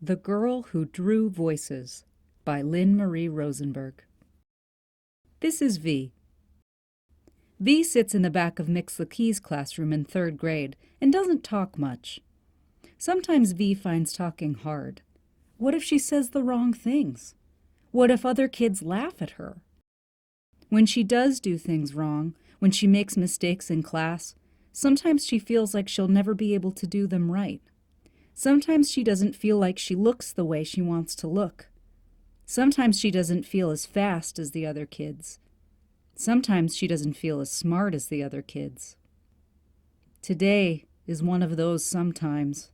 The Girl Who Drew Voices by Lynne Marie Rosenberg. This is V. V sits in the back of Mix Lackey's classroom in 3rd grade and doesn't talk much. Sometimes V finds talking hard. What if she says the wrong things? What if other kids laugh at her? When she does do things wrong, when she makes mistakes in class, sometimes she feels like she'll never be able to do them right. Sometimes she doesn't feel like she looks the way she wants to look. Sometimes she doesn't feel as fast as the other kids. Sometimes she doesn't feel as smart as the other kids. Today is one of those sometimes.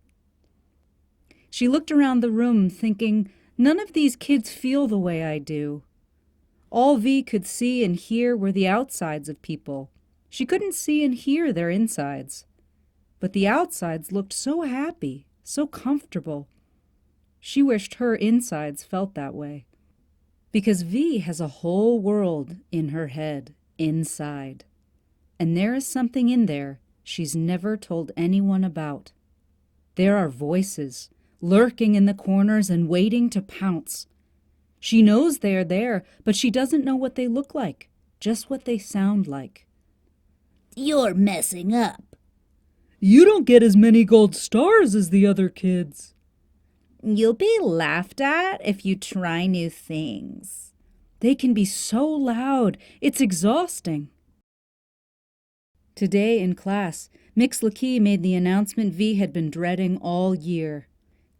She looked around the room thinking, none of these kids feel the way I do. All V could see and hear were the outsides of people. She couldn't see and hear their insides. But the outsides looked so happy, so comfortable. She wished her insides felt that way. Because V has a whole world in her head, inside. And there is something in there she's never told anyone about. There are voices, lurking in the corners and waiting to pounce. She knows they are there, but she doesn't know what they look like, just what they sound like. You're messing up. You don't get as many gold stars as the other kids. You'll be laughed at if you try new things. They can be so loud, it's exhausting. Today in class, Mix Lackey made the announcement V had been dreading all year.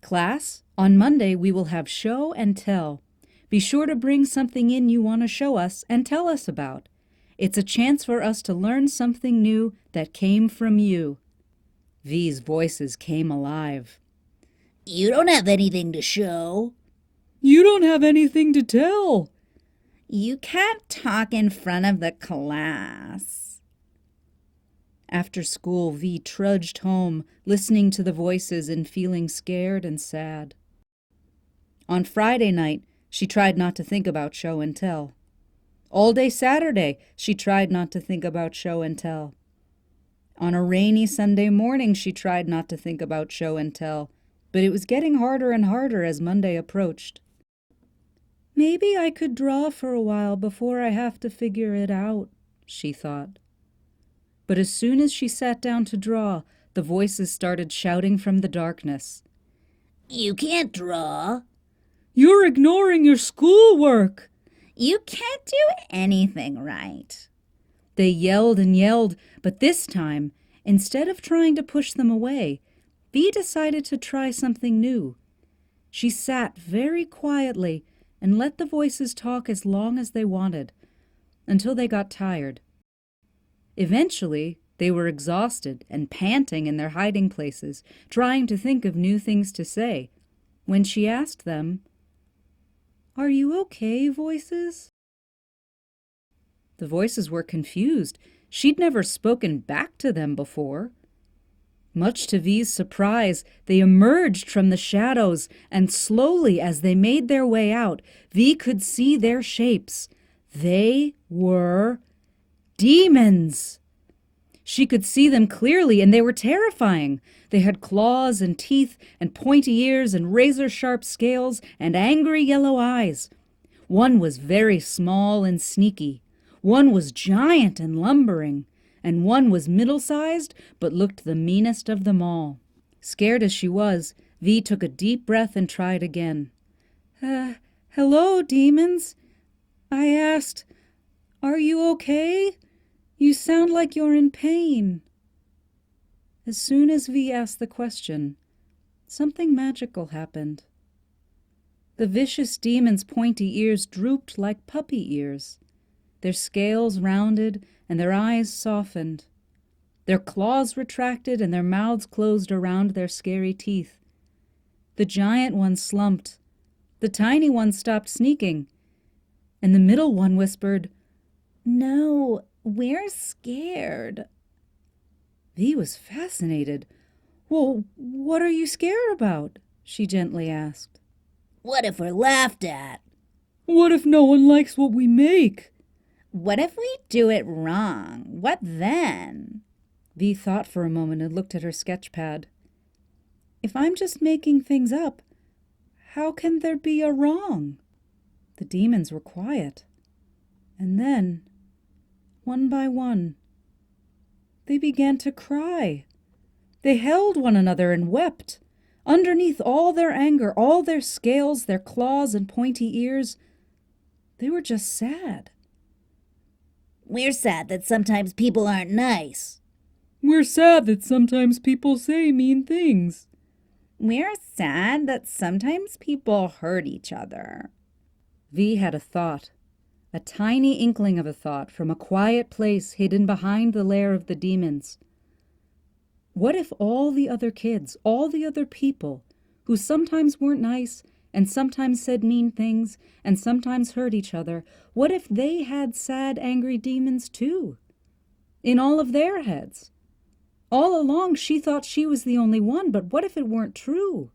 Class, on Monday we will have show and tell. Be sure to bring something in you want to show us and tell us about. It's a chance for us to learn something new that came from you. V's voices came alive. You don't have anything to show. You don't have anything to tell. You can't talk in front of the class. After school, V trudged home, listening to the voices and feeling scared and sad. On Friday night, she tried not to think about show and tell. All day Saturday, she tried not to think about show and tell. On a rainy Sunday morning, she tried not to think about show and tell, but it was getting harder and harder as Monday approached. Maybe I could draw for a while before I have to figure it out, she thought. But as soon as she sat down to draw, the voices started shouting from the darkness. You can't draw. You're ignoring your schoolwork. You can't do anything right. They yelled and yelled, but this time, instead of trying to push them away, V decided to try something new. She sat very quietly and let the voices talk as long as they wanted, until they got tired. Eventually, they were exhausted and panting in their hiding places, trying to think of new things to say, when she asked them, "Are you okay, voices?" The voices were confused. She'd never spoken back to them before. Much to V's surprise, they emerged from the shadows, and slowly as they made their way out, V could see their shapes. They were demons. She could see them clearly, and they were terrifying. They had claws and teeth and pointy ears and razor-sharp scales and angry yellow eyes. One was very small and sneaky. One was giant and lumbering, and one was middle-sized but looked the meanest of them all. Scared as she was, V took a deep breath and tried again. Hello, demons. I asked, are you okay? You sound like you're in pain. As soon as V asked the question, something magical happened. The vicious demons' pointy ears drooped like puppy ears. Their scales rounded and their eyes softened. Their claws retracted and their mouths closed around their scary teeth. The giant one slumped. The tiny one stopped sneaking. And the middle one whispered, No, we're scared. V was fascinated. Well, what are you scared about? She gently asked. What if we're laughed at? What if no one likes what we make? What if we do it wrong? What then? V thought for a moment and looked at her sketch pad. If I'm just making things up, How can there be a wrong? The demons were quiet. And then, one by one, they began to cry. They held one another and wept. Underneath all their anger, all their scales, their claws and pointy ears, they were just sad. We're sad that sometimes people aren't nice. We're sad that sometimes people say mean things. We're sad that sometimes people hurt each other. V had a thought, a tiny inkling of a thought from a quiet place hidden behind the lair of the demons. What if all the other kids, all the other people, who sometimes weren't nice and sometimes said mean things and sometimes hurt each other, what if they had sad, angry demons too? In all of their heads. All along she thought she was the only one, but what if it weren't true?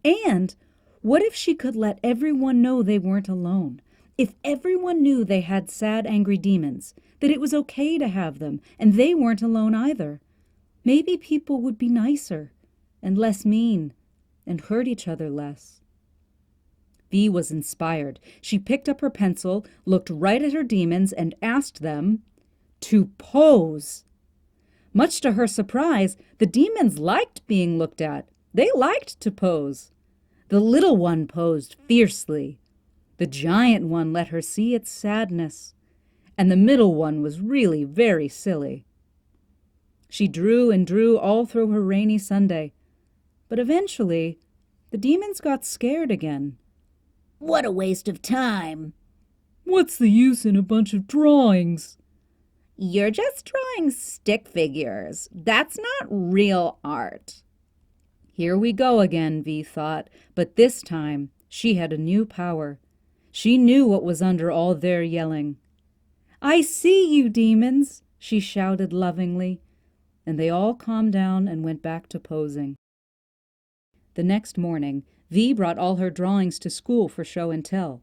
And what if she could let everyone know they weren't alone? If everyone knew they had sad, angry demons, that it was okay to have them, and they weren't alone either, maybe people would be nicer and less mean and hurt each other less. V was inspired. She picked up her pencil, looked right at her demons, and asked them to pose. Much to her surprise, the demons liked being looked at. They liked to pose. The little one posed fiercely. The giant one let her see its sadness. And the middle one was really very silly. She drew and drew all through her rainy Sunday. But eventually, the demons got scared again. What a waste of time. What's the use in a bunch of drawings? You're just drawing stick figures. That's not real art. Here we go again, V thought, but this time she had a new power. She knew what was under all their yelling. I see you, demons, she shouted lovingly, and they all calmed down and went back to posing. The next morning, V brought all her drawings to school for show and tell.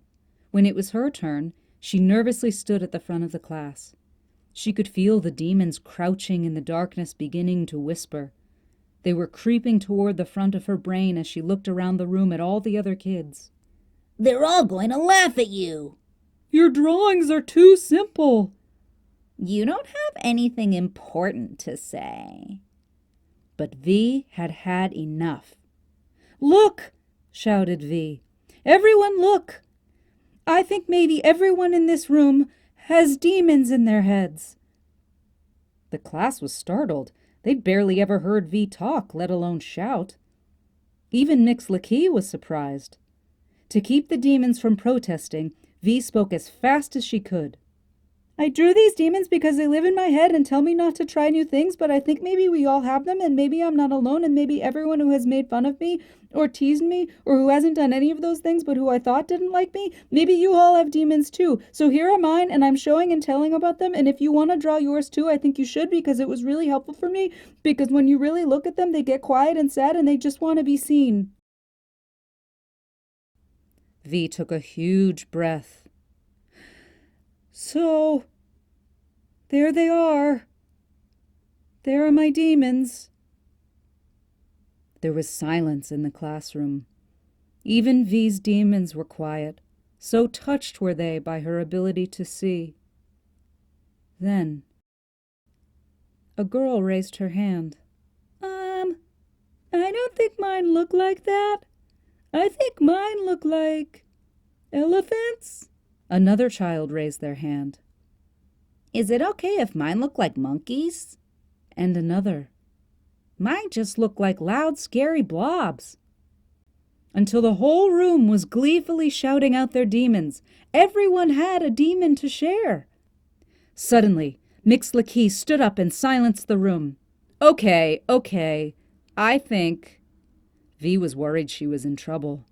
When it was her turn, she nervously stood at the front of the class. She could feel the demons crouching in the darkness, beginning to whisper. They were creeping toward the front of her brain as she looked around the room at all the other kids. They're all going to laugh at you. Your drawings are too simple. You don't have anything important to say. But V had had enough. Look, shouted V. Everyone look. I think maybe everyone in this room has demons in their heads. The class was startled. They'd barely ever heard V talk, let alone shout. Even Mix Lackey was surprised. To keep the demons from protesting, V spoke as fast as she could. I drew these demons because they live in my head and tell me not to try new things, but I think maybe we all have them, and maybe I'm not alone, and maybe everyone who has made fun of me or teased me or who hasn't done any of those things but who I thought didn't like me, maybe you all have demons too. So here are mine, and I'm showing and telling about them, and if you want to draw yours too, I think you should, because it was really helpful for me, because when you really look at them, they get quiet and sad and they just want to be seen. V took a huge breath. So, there they are. There are my demons. There was silence in the classroom. Even V's demons were quiet, so touched were they by her ability to see. Then, a girl raised her hand. I don't think mine look like that. I think mine look like elephants. Another child raised their hand. Is it okay if mine look like monkeys? And another. Mine just look like loud, scary blobs. Until the whole room was gleefully shouting out their demons. Everyone had a demon to share. Suddenly, Mix Lackey stood up and silenced the room. Okay, I think... V was worried she was in trouble.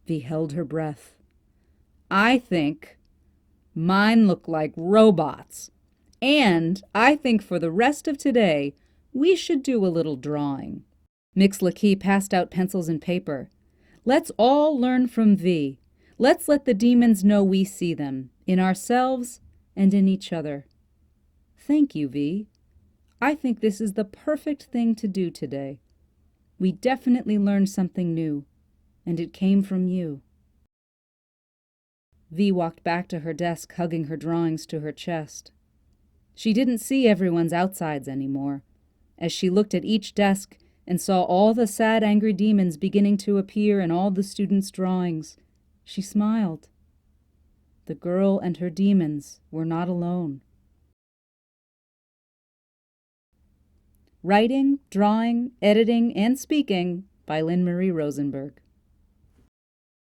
V held her breath. I think mine look like robots. And I think for the rest of today, we should do a little drawing. Mix Lackey passed out pencils and paper. Let's all learn from V. Let's let the demons know we see them, in ourselves and in each other. Thank you, V. I think this is the perfect thing to do today. We definitely learned something new. and it came from you." V walked back to her desk, hugging her drawings to her chest. She didn't see everyone's outsides anymore. As she looked at each desk and saw all the sad, angry demons beginning to appear in all the students' drawings, she smiled. The girl and her demons were not alone. Writing, drawing, editing, and speaking by Lynne Marie Rosenberg.